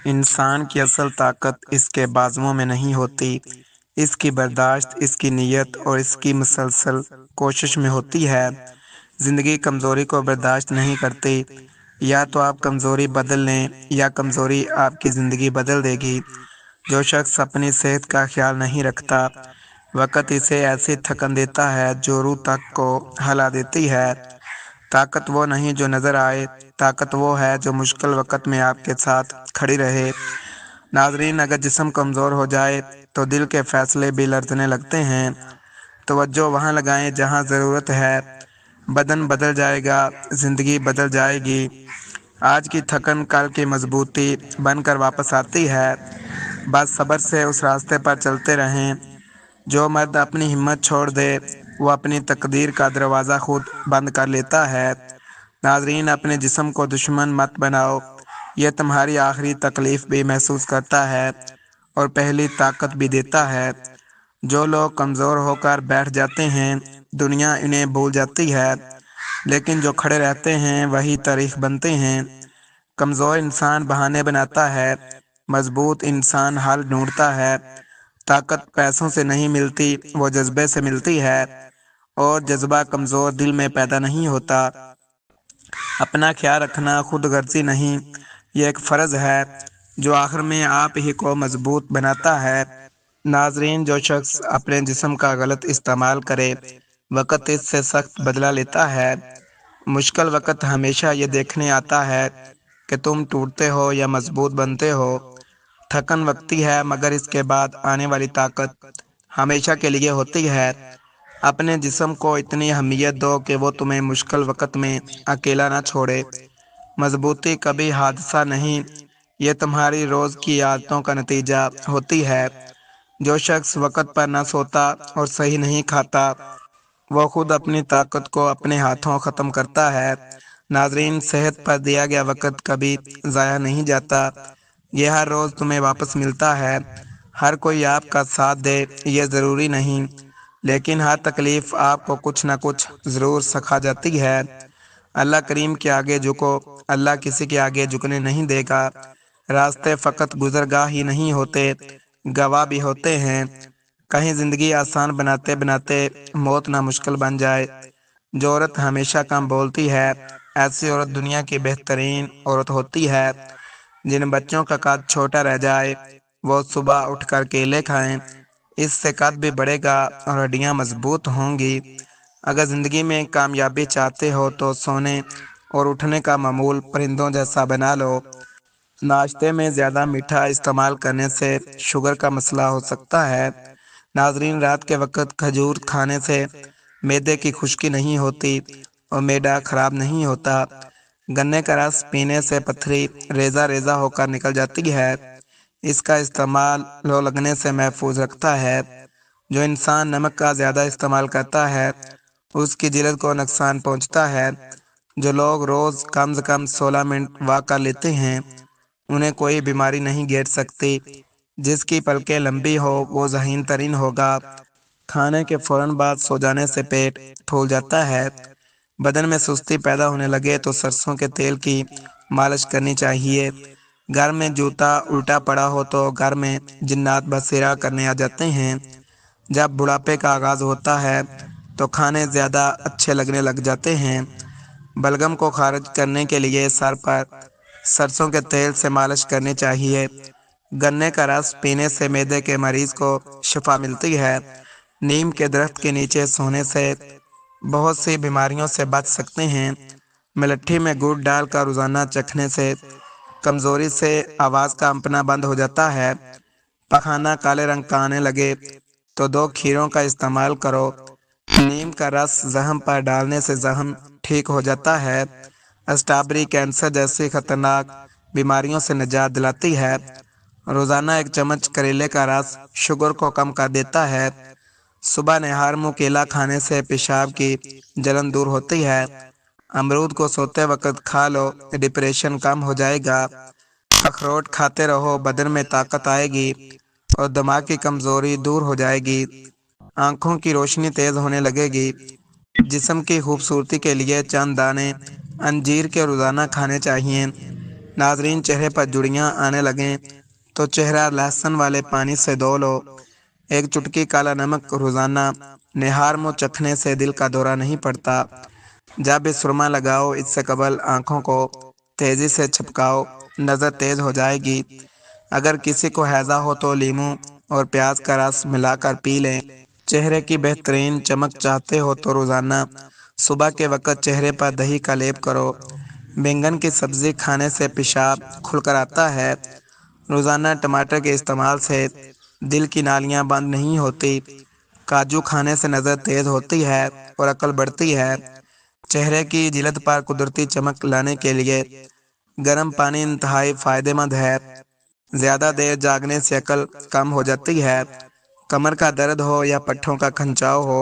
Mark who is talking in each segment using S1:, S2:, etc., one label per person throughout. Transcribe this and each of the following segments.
S1: انسان کی اصل طاقت اس کے بازوؤں میں نہیں ہوتی، اس کی برداشت، اس کی نیت اور اس کی مسلسل کوشش میں ہوتی ہے۔ زندگی کمزوری کو برداشت نہیں کرتی۔ یا تو آپ کمزوری بدل لیں یا کمزوری آپ کی زندگی بدل دے گی۔ جو شخص اپنی صحت کا خیال نہیں رکھتا، وقت اسے ایسی تھکن دیتا ہے جو روح تک کو ہلا دیتی ہے۔ طاقت وہ نہیں جو نظر آئے، طاقت وہ ہے جو مشکل وقت میں آپ کے ساتھ کھڑی رہے۔ ناظرین، اگر جسم کمزور ہو جائے تو دل کے فیصلے بھی لرزنے لگتے ہیں۔ توجہ وہاں لگائیں جہاں ضرورت ہے۔ بدن بدل جائے گا، زندگی بدل جائے گی۔ آج کی تھکن کل کی مضبوطی بن کر واپس آتی ہے۔ بس صبر سے اس راستے پر چلتے رہیں۔ جو مرد اپنی ہمت چھوڑ دے وہ اپنی تقدیر کا دروازہ خود بند کر لیتا ہے۔ ناظرین، اپنے جسم کو دشمن مت بناؤ، یہ تمہاری آخری تکلیف بھی محسوس کرتا ہے اور پہلی طاقت بھی دیتا ہے۔ جو لوگ کمزور ہو کر بیٹھ جاتے ہیں دنیا انہیں بھول جاتی ہے، لیکن جو کھڑے رہتے ہیں وہی تاریخ بنتے ہیں۔ کمزور انسان بہانے بناتا ہے، مضبوط انسان حل ڈھونڈتا ہے۔ طاقت پیسوں سے نہیں ملتی، وہ جذبے سے ملتی ہے، اور جذبہ کمزور دل میں پیدا نہیں ہوتا۔ اپنا خیال رکھنا خود غرضی نہیں، یہ ایک فرض ہے جو آخر میں آپ ہی کو مضبوط بناتا ہے۔ ناظرین، جو شخص اپنے جسم کا غلط استعمال کرے وقت اس سے سخت بدلہ لیتا ہے۔ مشکل وقت ہمیشہ یہ دیکھنے آتا ہے کہ تم ٹوٹتے ہو یا مضبوط بنتے ہو۔ تھکن وقتی ہے مگر اس کے بعد آنے والی طاقت ہمیشہ کے لیے ہوتی ہے۔ اپنے جسم کو اتنی اہمیت دو کہ وہ تمہیں مشکل وقت میں اکیلا نہ چھوڑے۔ مضبوطی کبھی حادثہ نہیں، یہ تمہاری روز کی عادتوں کا نتیجہ ہوتی ہے۔ جو شخص وقت پر نہ سوتا اور صحیح نہیں کھاتا وہ خود اپنی طاقت کو اپنے ہاتھوں ختم کرتا ہے۔ ناظرین، صحت پر دیا گیا وقت کبھی ضائع نہیں جاتا، یہ ہر روز تمہیں واپس ملتا ہے۔ ہر کوئی آپ کا ساتھ دے یہ ضروری نہیں، لیکن ہر تکلیف آپ کو کچھ نہ کچھ ضرور سکھا جاتی ہے۔ اللہ کریم کے آگے جھکو، اللہ کسی کے آگے جھکنے نہیں دے گا۔ راستے فقط گزرگاہ ہی نہیں ہوتے، گواہ بھی ہوتے ہیں۔ کہیں زندگی آسان بناتے بناتے موت نہ مشکل بن جائے۔ جو عورت ہمیشہ کم بولتی ہے ایسی عورت دنیا کی بہترین عورت ہوتی ہے۔ جن بچوں کا قد چھوٹا رہ جائے وہ صبح اٹھ کر کیلے کھائیں، اس سے قد بھی بڑھے گا اور ہڈیاں مضبوط ہوں گی۔ اگر زندگی میں کامیابی چاہتے ہو تو سونے اور اٹھنے کا معمول پرندوں جیسا بنا لو۔ ناشتے میں زیادہ میٹھا استعمال کرنے سے شوگر کا مسئلہ ہو سکتا ہے۔ ناظرین، رات کے وقت کھجور کھانے سے معدے کی خشکی نہیں ہوتی اور معدہ خراب نہیں ہوتا۔ گنے کا رس پینے سے پتھری ریزہ ریزہ ہو کر نکل جاتی ہے۔ اس کا استعمال لو لگنے سے محفوظ رکھتا ہے۔ جو انسان نمک کا زیادہ استعمال کرتا ہے اس کی جلد کو نقصان پہنچتا ہے۔ جو لوگ روز کم سے کم 16 منٹ واک کر لیتے ہیں انہیں کوئی بیماری نہیں گھیر سکتی۔ جس کی پلکیں لمبی ہو وہ ذہین ترین ہوگا۔ کھانے کے فوراً بعد سو جانے سے پیٹ پھول جاتا ہے۔ بدن میں سستی پیدا ہونے لگے تو سرسوں کے تیل کی مالش کرنی چاہیے۔ گھر میں جوتا الٹا پڑا ہو تو گھر میں جنات بسیرا کرنے آ جاتے ہیں۔ جب بڑھاپے کا آغاز ہوتا ہے تو کھانے زیادہ اچھے لگنے لگ جاتے ہیں۔ بلغم کو خارج کرنے کے لیے سر پر سرسوں کے تیل سے مالش کرنی چاہیے۔ گنے کا رس پینے سے معدے کے مریض کو شفا ملتی ہے۔ نیم کے درخت کے نیچے سونے سے بہت سی بیماریوں سے بچ سکتے ہیں۔ ملٹھی میں گڑ ڈال کر روزانہ چکھنے سے کمزوری سے آواز کا امپنا بند ہو جاتا ہے۔ پخانہ کالے رنگ کا آنے لگے تو 2 کھیروں کا استعمال کرو۔ نیم کا رس زخم پر ڈالنے سے زخم ٹھیک ہو جاتا ہے۔ اسٹرابری کینسر جیسی خطرناک بیماریوں سے نجات دلاتی ہے۔ روزانہ 1 چمچ کریلے کا رس شوگر کو کم کر دیتا ہے۔ صبح نہار منہ کیلا کھانے سے پیشاب کی جلن دور ہوتی ہے۔ امرود کو سوتے وقت کھا لو، ڈپریشن کم ہو جائے گا۔ اخروٹ کھاتے رہو، بدن میں طاقت آئے گی اور دماغ کی کمزوری دور ہو جائے گی۔ آنکھوں کی روشنی تیز ہونے لگے گی۔ جسم کی خوبصورتی کے لیے چند دانے انجیر کے روزانہ کھانے چاہیے۔ ناظرین، چہرے پر جڑیاں آنے لگیں تو چہرہ لہسن والے پانی سے دھو لو۔ ایک چٹکی کالا نمک روزانہ نہار منہ چکھنے سے دل کا دورہ نہیں پڑتا۔ جب بھی سرما لگاؤ اس سے قبل آنکھوں کو تیزی سے چھپکاؤ، نظر تیز ہو جائے گی۔ اگر کسی کو ہیضہ ہو تو لیموں اور پیاز کا رس ملا کر پی لیں۔ چہرے کی بہترین چمک چاہتے ہو تو روزانہ صبح کے وقت چہرے پر دہی کا لیپ کرو۔ بینگن کی سبزی کھانے سے پیشاب کھل کر آتا ہے۔ روزانہ ٹماٹر کے استعمال سے دل کی نالیاں بند نہیں ہوتی۔ کاجو کھانے سے نظر تیز ہوتی ہے اور عقل بڑھتی ہے۔ چہرے کی جلد پر قدرتی چمک لانے کے لیے گرم پانی انتہائی فائدہ مند ہے۔ زیادہ دیر جاگنے سے عقل کم ہو جاتی ہے۔ کمر کا درد ہو یا پٹھوں کا کھنچاؤ ہو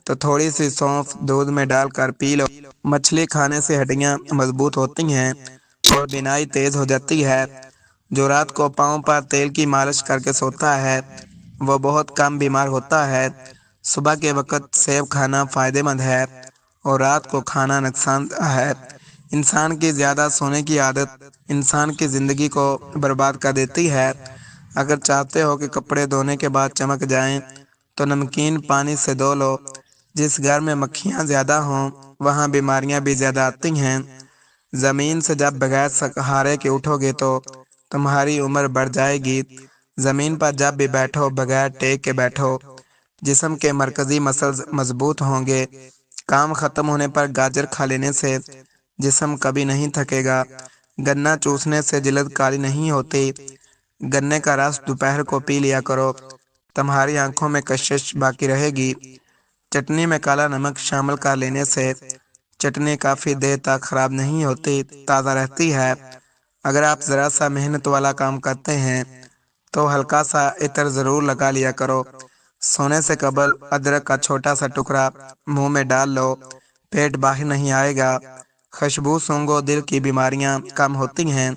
S1: تو تھوڑی سی سونف دودھ میں ڈال کر پی لو۔ مچھلی کھانے سے ہڈیاں مضبوط ہوتی ہیں اور بینائی تیز ہو جاتی ہے۔ جو رات کو پاؤں پر تیل کی مالش کر کے سوتا ہے وہ بہت کم بیمار ہوتا ہے۔ صبح کے وقت سیب کھانا فائدہ مند ہے اور رات کو کھانا نقصان دہ ہے۔ انسان کی زیادہ سونے کی عادت انسان کی زندگی کو برباد کر دیتی ہے۔ اگر چاہتے ہو کہ کپڑے دھونے کے بعد چمک جائیں تو نمکین پانی سے دھو لو۔ جس گھر میں مکھیاں زیادہ ہوں وہاں بیماریاں بھی زیادہ آتی ہیں۔ زمین سے جب بغیر سہارے کے اٹھو گے تو تمہاری عمر بڑھ جائے گی۔ زمین پر جب بھی بیٹھو بغیر ٹیک کے بیٹھو۔ جسم کے مرکزی مسلز مضبوط ہوں گے۔ کام ختم ہونے پر گاجر کھا لینے سے جسم کبھی نہیں تھکے گا۔ گنا چوسنے سے جلد کالی نہیں ہوتی۔ گنے کا رس دوپہر کو پی لیا کرو، تمہاری آنکھوں میں کشش باقی رہے گی۔ چٹنی میں کالا نمک شامل کر لینے سے چٹنی کافی دیر تک خراب نہیں ہوتی، تازہ رہتی ہے۔ اگر آپ ذرا سا محنت والا کام کرتے ہیں تو ہلکا سا عطر ضرور لگا لیا کرو۔ سونے سے قبل ادرک کا چھوٹا سا ٹکڑا منہ میں ڈال لو، پیٹ باہر نہیں آئے گا۔ خوشبو سونگھو، دل کی بیماریاں کم ہوتی ہیں۔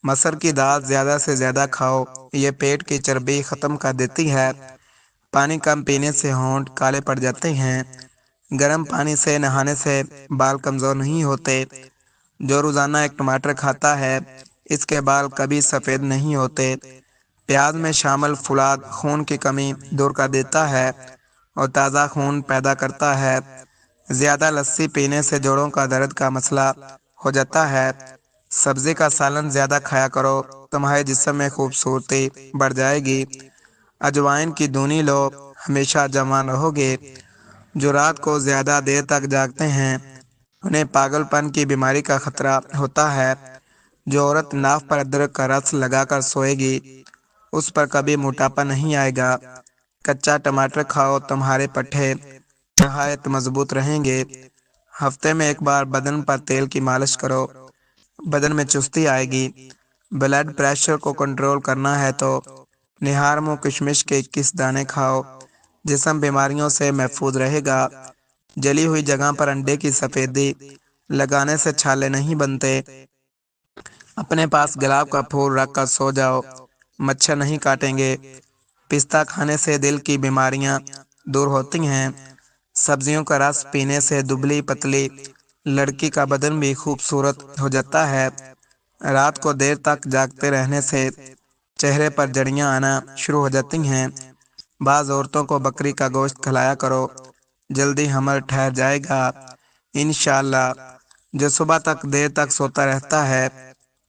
S1: مسر کی دال زیادہ سے زیادہ کھاؤ، یہ پیٹ کی چربی ختم کر دیتی ہے۔ پانی کم پینے سے ہونٹ کالے پڑ جاتے ہیں۔ گرم پانی سے نہانے سے بال کمزور نہیں ہوتے۔ جو روزانہ ایک ٹماٹر کھاتا ہے اس کے بال کبھی سفید نہیں ہوتے۔ پیاز میں شامل فولاد خون کی کمی دور کر دیتا ہے اور تازہ خون پیدا کرتا ہے۔ زیادہ لسی پینے سے جوڑوں کا درد کا مسئلہ ہو جاتا ہے۔ سبزی کا سالن زیادہ کھایا کرو، تمہارے جسم میں خوبصورتی بڑھ جائے گی۔ اجوائن کی دونی لو، ہمیشہ جوان رہو گے۔ جو رات کو زیادہ دیر تک جاگتے ہیں انہیں پاگل پن کی بیماری کا خطرہ ہوتا ہے۔ جو عورت ناف پر ادرک کا رس لگا کر سوئے گی اس پر کبھی موٹاپا نہیں آئے گا۔ کچا ٹماٹر کھاؤ، تمہارے پٹھے نہایت مضبوط رہیں گے۔ ہفتے میں ایک بار بدن پر تیل کی مالش کرو، بدن میں چستی آئے گی۔ بلڈ پریشر کو کنٹرول کرنا ہے تو نہار منہ کشمش کے 21 دانے کھاؤ، جسم بیماریوں سے محفوظ رہے گا۔ جلی ہوئی جگہ پر انڈے کی سفیدی لگانے سے چھالے نہیں بنتے۔ اپنے پاس گلاب کا پھول رکھ کر سو جاؤ، مچھر نہیں کاٹیں گے۔ پستہ کھانے سے دل کی بیماریاں دور ہوتی ہیں۔ سبزیوں کا رس پینے سے دبلی پتلی لڑکی کا بدن بھی خوبصورت ہو جاتا ہے۔ رات کو دیر تک جاگتے رہنے سے چہرے پر جڑیاں آنا شروع ہو جاتی ہیں۔ بعض عورتوں کو بکری کا گوشت کھلایا کرو، جلدی حمل ٹھہر جائے گا انشاءاللہ۔ جو صبح تک دیر تک سوتا رہتا ہے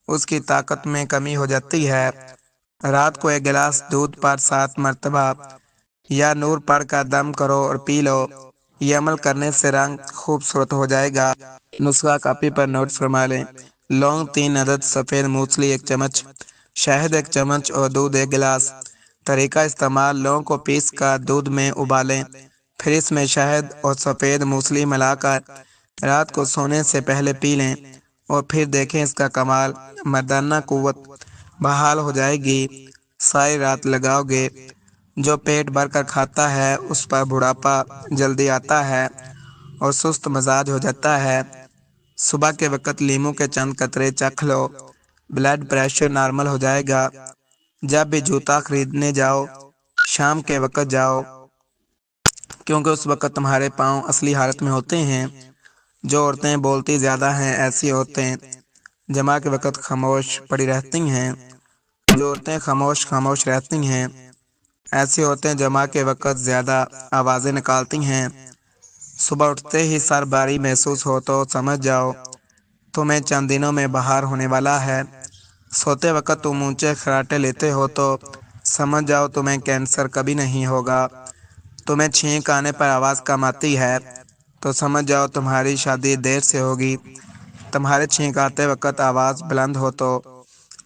S1: اس کی طاقت میں کمی ہو جاتی ہے۔ رات کو ایک گلاس دودھ پر 7 مرتبہ یا نور پڑھ کر دم کرو اور پی لو، یہ عمل کرنے سے رنگ خوبصورت ہو جائے گا۔ نسخہ کاپی پر نوٹ فرما لیں۔ لونگ 3 عدد، سفید موسلی 1 چمچ، شہد 1 چمچ اور دودھ 1 گلاس۔ طریقہ استعمال: لونگ کو پیس کر دودھ میں ابالیں، پھر اس میں شہد اور سفید موسلی ملا کر رات کو سونے سے پہلے پی لیں اور پھر دیکھیں اس کا کمال، مردانہ قوت بحال ہو جائے گی۔ ساری رات لگاؤ گے۔ جو پیٹ بھر کر کھاتا ہے اس پر بڑھاپا جلدی آتا ہے اور سست مزاج ہو جاتا ہے۔ صبح کے وقت لیموں کے چند قطرے چکھ لو، بلڈ پریشر نارمل ہو جائے گا۔ جب بھی جوتا خریدنے جاؤ شام کے وقت جاؤ کیونکہ اس وقت تمہارے پاؤں اصلی حالت میں ہوتے ہیں۔ جو عورتیں بولتی زیادہ ہیں ایسی عورتیں جمع کے وقت خاموش پڑی رہتی ہیں، جو عورتیں خاموش رہتی ہیں ایسی عورتیں جمع کے وقت زیادہ آوازیں نکالتی ہیں۔ صبح اٹھتے ہی سر باری محسوس ہو تو سمجھ جاؤ تمہیں چند دنوں میں بہار ہونے والا ہے۔ سوتے وقت تم اونچے خراٹے لیتے ہو تو سمجھ جاؤ تمہیں کینسر کبھی نہیں ہوگا۔ تمہیں چھینک آنے پر آواز کم آتی ہے تو سمجھ جاؤ تمہاری شادی دیر سے ہوگی۔ تمہارے چھینک آتے وقت آواز بلند ہو تو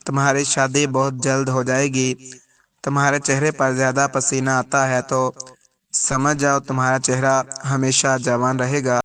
S1: تمہاری شادی بہت جلد ہو جائے گی۔ تمہارے چہرے پر زیادہ پسینہ آتا ہے تو سمجھ جاؤ تمہارا چہرہ ہمیشہ جوان رہے گا۔